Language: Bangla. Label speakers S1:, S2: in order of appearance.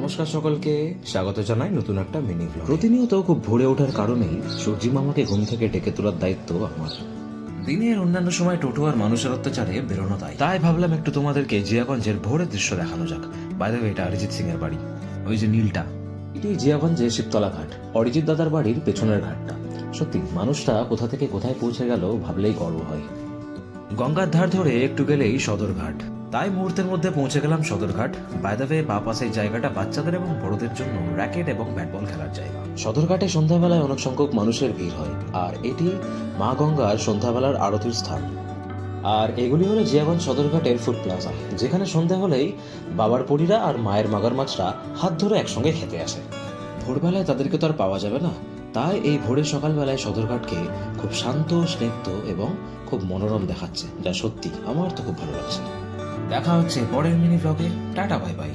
S1: নমস্কার সকলকে, স্বাগত জানাই নতুন একটা মিনি ব্লগ। প্রতিনিয়ত খুব ভোরে ওঠার কারণেই সূর্যি মামাকে ঘুম থেকে ডেকে তোলার দায়িত্ব আমার। দিনের অন্যান্য সময় টোটো আর মানুষের অত্যাচারে বেরোনো তাই ভাবলাম একটু তোমাদেরকে জিয়াগঞ্জের ভোরের দৃশ্য দেখানো যাক। বাইরে এটা অরিজিৎ সিং এর বাড়ি, ওই যে নীলটা, এটি জিয়াগঞ্জের শিবতলা ঘাট, অরিজিৎ দাদার বাড়ির পেছনের ঘাটটা। সত্যি মানুষটা কোথা থেকে কোথায় পৌঁছে গেল ভাবলেই গর্ব হয়। গঙ্গার ধার ধরে একটু গেলেই সদরঘাট, তাই মুহূর্তের মধ্যে পৌঁছে গেলাম সদরঘাট। বাইদাবে বা পাশের জায়গাটা বাচ্চাদের এবং বড়দের জন্য র্যাকেট এবং ব্যাটবল খেলার জায়গা। সদরঘাটে সন্ধ্যাবেলায় অনেক সংখ্যক মানুষের ভিড় হয়, আর এটি মা গঙ্গার সন্ধ্যাবেলার আরতির স্থান। আর এগুলি হলো জিয়াগঞ্জ সদরঘাটের ফুড প্লাজা, যেখানে সন্ধ্যা হলেই বাবার পরীরা আর মায়ের মাগার মাছরা হাত ধরে একসঙ্গে খেতে আসে। ভোরবেলায় তাদেরকে তো আর পাওয়া যাবে না, তাই এই ভোরের সকালবেলায় সদরঘাটকে খুব শান্ত, স্নিগ্ধ এবং খুব মনোরম দেখাচ্ছে, যা সত্যি আমার তো খুব ভালো লাগছে। দেখা হচ্ছে পরের মিনি ব্লগে। Tata, bye bye.